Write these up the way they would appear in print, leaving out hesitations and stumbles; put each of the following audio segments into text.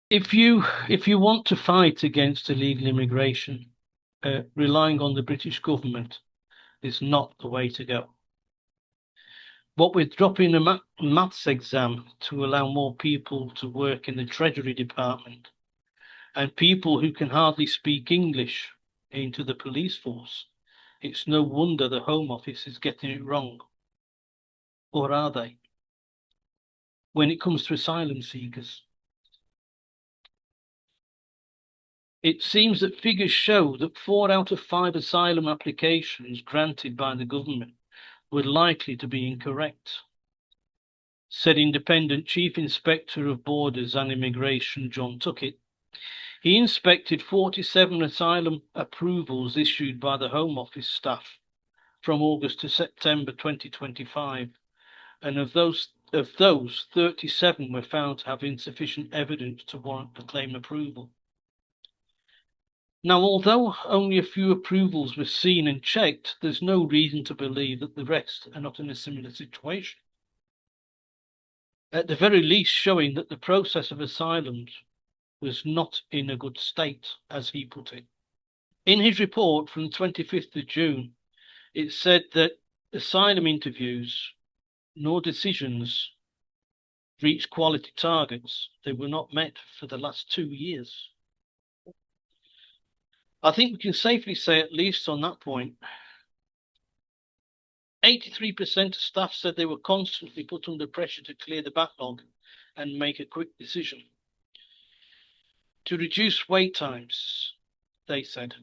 If you want to fight against illegal immigration, relying on the British government is not the way to go. What with dropping a maths exam to allow more people to work in the Treasury Department and people who can hardly speak English into the police force, it's no wonder the Home Office is getting it wrong. Or are they? When it comes to asylum seekers, it seems that figures show that 4 out of 5 asylum applications granted by the government were likely to be incorrect, said Independent Chief Inspector of Borders and Immigration John Tuckett. He inspected 47 asylum approvals issued by the Home Office staff from August to September 2025, and of those, 37 were found to have insufficient evidence to warrant the claim approval. Now, although only a few approvals were seen and checked, there's no reason to believe that the rest are not in a similar situation. At the very least, showing that the process of asylums was not in a good state, as he put it. In his report from the 25th of June, it said that asylum interviews nor decisions reached quality targets. They were not met for the last 2 years. I think we can safely say, at least on that point, 83% of staff said they were constantly put under pressure to clear the backlog and make a quick decision. To reduce wait times, they said.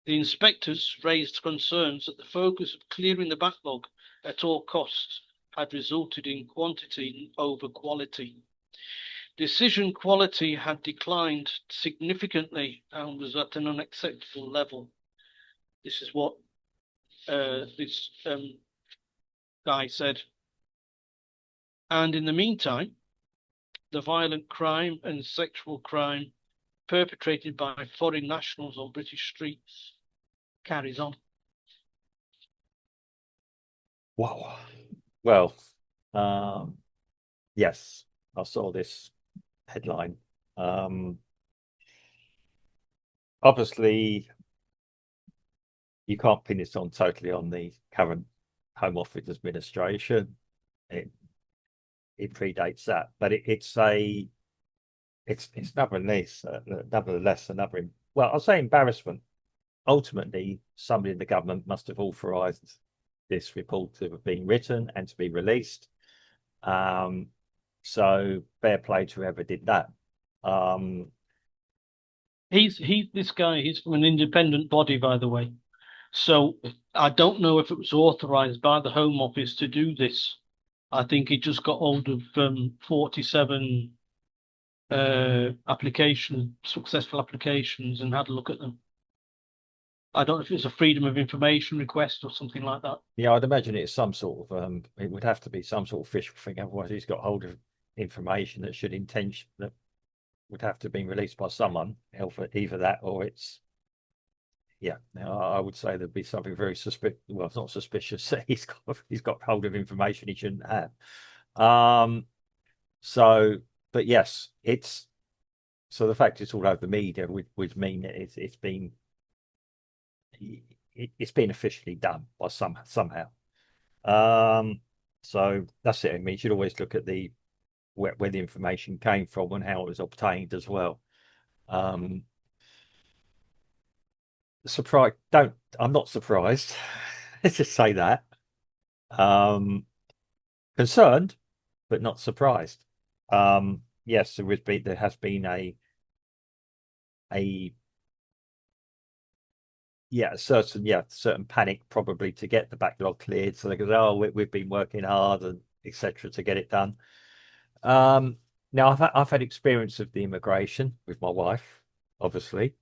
The inspectors raised concerns that the focus of clearing the backlog at all costs had resulted in quantity over quality. Decision quality had declined significantly and was at an unacceptable level. This is what this guy said. And in the meantime, the violent crime and sexual crime perpetrated by foreign nationals on British streets carries on. Wow. Well, yes, I saw this headline. Obviously, you can't pin this on totally on the current Home Office administration. It predates that, but it's nevertheless another, well, I'll say embarrassment. Ultimately, somebody in the government must have authorised this report to have been written and to be released. So fair play to whoever did that. This guy, he's from an independent body, by the way. So I don't know if it was authorised by the Home Office to do this. I think he just got hold of 47 successful applications, and had a look at them. I don't know if it was a freedom of information request or something like that. Yeah, I'd imagine it's some sort of it would have to be some sort of official thing, otherwise he's got hold of information that would have to be released by someone, either that or it's, yeah. Now I would say there'd be something very suspicious. Well, it's not suspicious. He's got hold of information he shouldn't have. So, but yes, it's so the fact it's all over the media would mean that it's been officially done by somehow. So that's it. I mean, you should always look at the where the information came from and how it was obtained as well. Surprised? Don't. I'm not surprised. Let's just say that. Concerned, but not surprised. Yes, there has been a certain panic probably to get the backlog cleared. So they go, oh, we've been working hard and etc. to get it done. Now I've had experience of the immigration with my wife, obviously,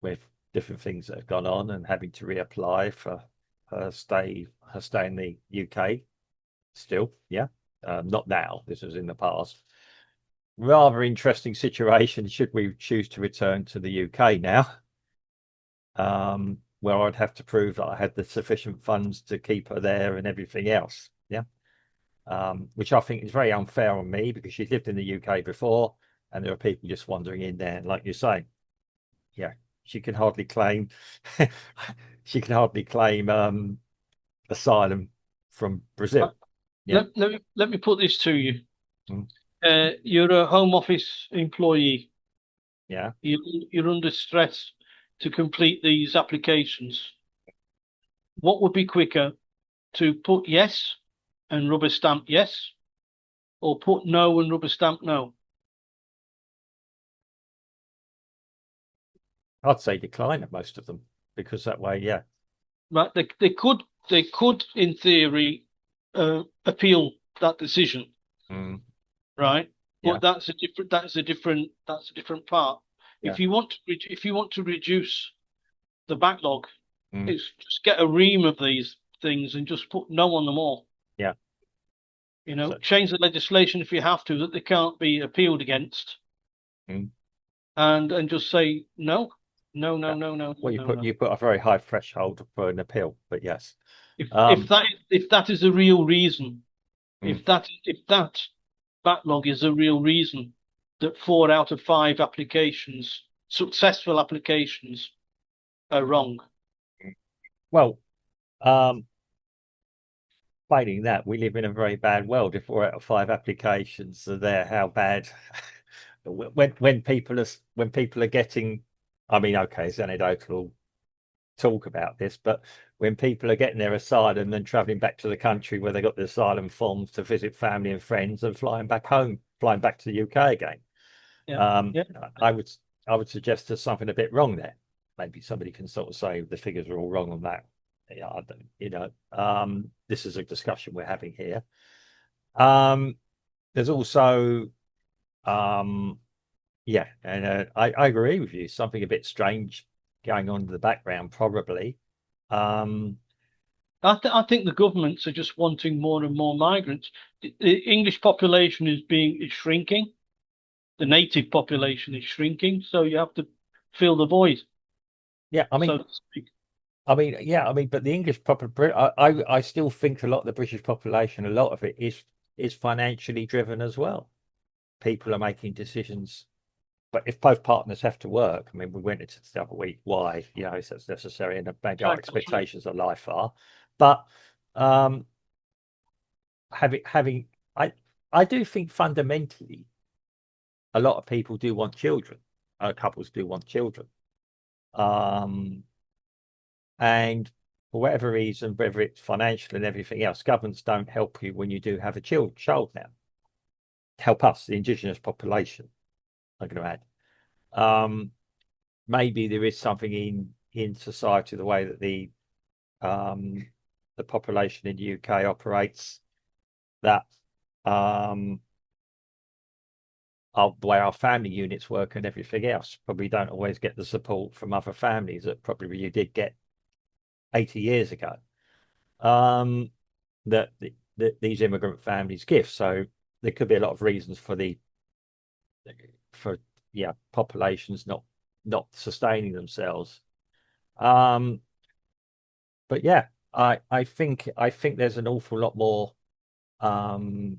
with different things that have gone on and having to reapply for her stay in the UK. Still, yeah, not now. This was in the past. Rather interesting situation. Should we choose to return to the UK now? Where I'd have to prove that I had the sufficient funds to keep her there and everything else. Yeah. Which I think is very unfair on me because she's lived in the UK before. and there are people just wandering in there. Like you're saying, yeah, she can hardly claim she can hardly claim asylum from Uh, Brazil. Yeah. let me put this to you. Mm. You're a Home Office employee. Yeah. You're under stress to complete these applications. What would be quicker, to put yes and rubber stamp yes, or put no and rubber stamp no? I'd say decline at most of them because that way, yeah. Right? They could in theory appeal that decision, Mm. right? Yeah. But that's a different part. Yeah. If you want to reduce the backlog, Mm. it's just get a ream of these things and just put no on them all. Yeah. You know, So, change the legislation if you have to, that they can't be appealed against, mm. and just say no, no, no, Yeah. no, no, no, Well, no, no. you put a very high threshold for an appeal, but yes. If that is a real reason, Mm. if that backlog is a real reason that 4 out of 5 applications, successful applications, are wrong. Well, failing that, we live in a very bad world. If 4 out of 5 applications are there, how bad? When people are getting, I mean, okay, it's anecdotal talk about this, but when people are getting their asylum and traveling back to the country where they got the asylum forms to visit family and friends and flying back home, flying back to the UK again, Yeah, um, yeah. I would I would suggest there's something a bit wrong there. Maybe somebody can sort of say the figures are all wrong on that. Yeah, I don't, this is a discussion we're having here. There's also, um, yeah, and I agree with you. Something a bit strange going on in the background, probably. Um, I think the governments are just wanting more and more migrants. The English population is shrinking. The native population is shrinking, so you have to fill the void, yeah, so to speak. yeah, but the English I still think a lot of the British population, a lot of it is financially driven as well. People are making decisions, but if both partners have to work, I mean, we went into the other week why, that's necessary, and maybe our Exactly. expectations of life are, but um, having, I I do think fundamentally a lot of people do want children, couples do want children, um, and for whatever reason, whether it's financial and everything else, governments don't help you when you do have a child now. Help us, the indigenous population, I'm going to add. Maybe there is something in society, the way that um, the population in the UK operates, that the way our family units work and everything else, probably don't always get the support from other families that probably you did get 80 years ago. That these immigrant families give. So there could be a lot of reasons for populations not sustaining themselves. Um, but yeah, I think there's an awful lot more. Um,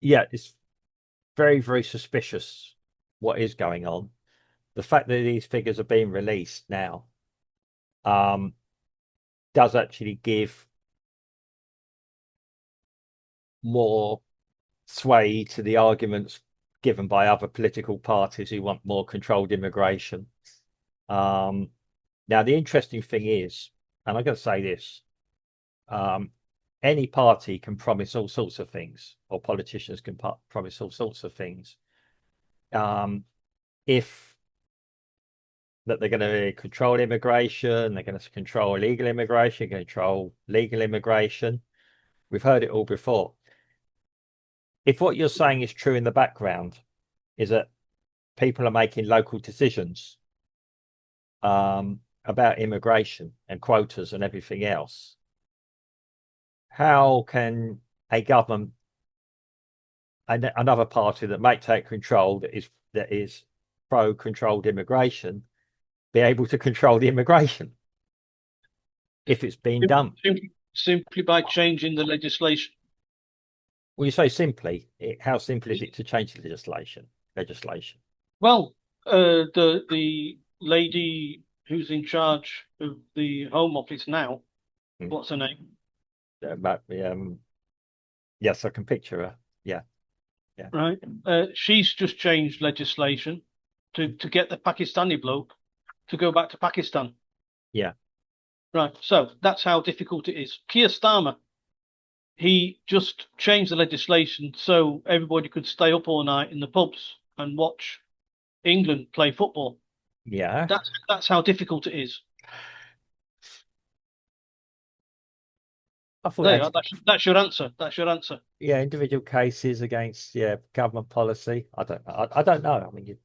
yeah, it's very, very suspicious what is going on. The fact that these figures are being released now um, does actually give more sway to the arguments given by other political parties who want more controlled immigration. Um, Now, the interesting thing is, and I'm going to say this, um, any party can promise all sorts of things, or politicians can promise all sorts of things. Um, if that they're going to control immigration, they're going to control illegal immigration, control legal immigration. We've heard it all before. If what you're saying is true in the background, is that people are making local decisions about immigration and quotas and everything else, how can a government and another party that might take control that is pro-controlled immigration be able to control the immigration if it's been done? Simply by changing the legislation. Well, you say simply, how simple is it to change legislation? Well, the lady who's in charge of the Home Office now, Mm. what's her name? But, yes, I can picture her. Yeah, yeah, Right. She's just changed legislation to get the Pakistani bloke to go back to Pakistan. yeah, Right. So that's how difficult it is. Keir Starmer, he just changed the legislation so everybody could stay up all night in the pubs and watch England play football. yeah. That's how difficult it is. I thought There you that, are. That's your answer. That's your answer. yeah, individual cases against, yeah, government policy. I don't know. I don't know. I mean,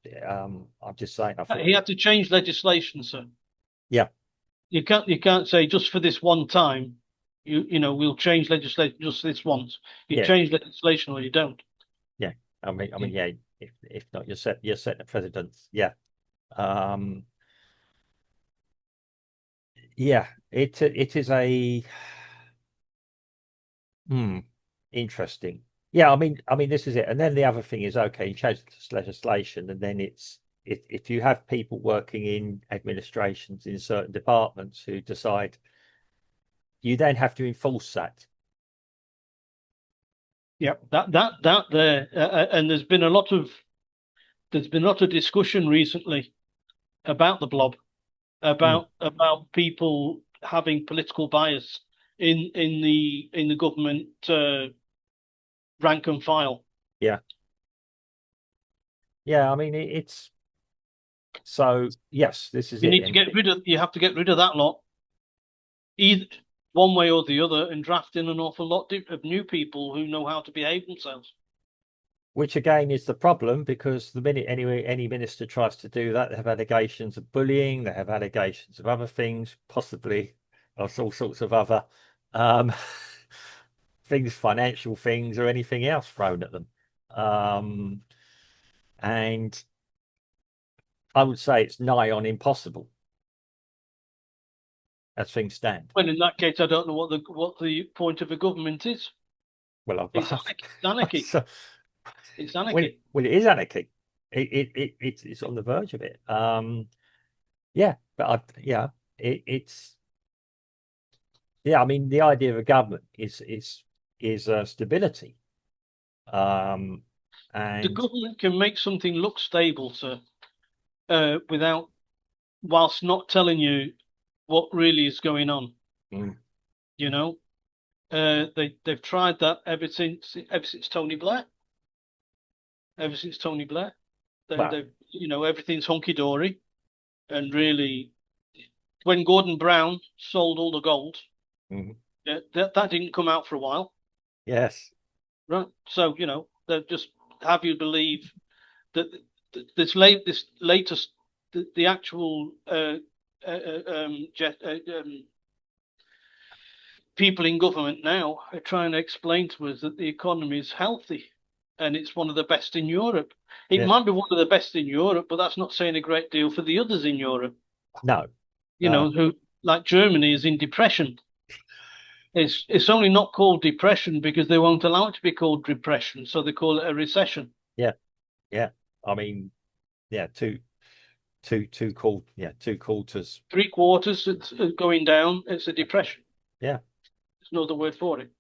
I'm just saying. I thought, He had to change legislation, sir. yeah, You can't say just for this one time, we'll change legislation just this once. You yeah, change legislation or you don't. yeah. Yeah. If not, you're setting a precedent. Yeah. Um, yeah. It is a hmm, interesting. Yeah. I mean, this is it. And then the other thing is, okay, you change this legislation, and then if you have people working in administrations in certain departments who decide, you then have to enforce that. Yeah, that there, and there's been a lot of discussion recently about the blob, Mm, about people having political bias in the government rank and file. yeah. Yeah. I mean, it's so yes, this is it then. You have to get rid of that lot, either one way or the other, and draft in an awful lot of new people who know how to behave themselves. Which again is the problem, because the minute any minister tries to do that, they have allegations of bullying, they have allegations of other things, possibly of all sorts of other um, things, financial things, or anything else thrown at them. Um, and I would say it's nigh on impossible as things stand. Well, in that case, I don't know what the point of a government is. Well, It's anarchy. It's anarchy. so, It's well, anarchy. well, it is anarchy. It's on the verge of it. Yeah, but yeah, it's yeah. I mean, the idea of a government is stability. Um, The and government can make something look stable, sir, whilst not telling you what really is going on. mm, You know, they've tried that ever since Tony Blair. Ever since Tony Blair, well, everything's hunky dory, and really, when Gordon Brown sold all the gold, mm, that didn't come out for a while, yes, right? So they just have you believe that this latest the actual people in government now are trying to explain to us that the economy is healthy and it's one of the best in Europe. It yeah, might be one of the best in Europe, but that's not saying a great deal for the others in Europe. no, Who, like Germany, is in depression. It's only not called depression because they won't allow it to be called depression, so they call it a recession. yeah, yeah. I mean, yeah, two quarters. 3 quarters it's going down. It's a depression. Yeah, There's no other word for it.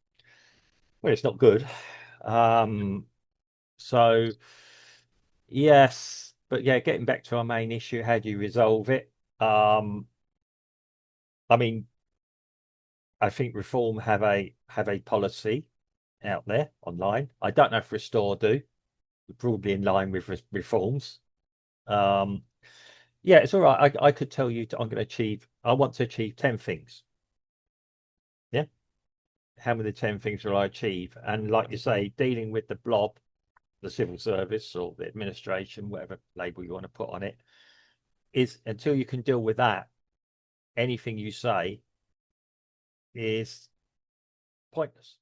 well, it's not good. Um, so yes, but yeah, getting back to our main issue, how do you resolve it? Um, I mean, I think Reform have a policy out there online. I don't know if Restore do, broadly in line with Reforms. Um, yeah, it's all right. I could tell you I want to achieve 10 things. Yeah. How many 10 things will I achieve? And like you say, dealing with the blob, the civil service or the administration, whatever label you want to put on it, is until you can deal with that, anything you say is pointless.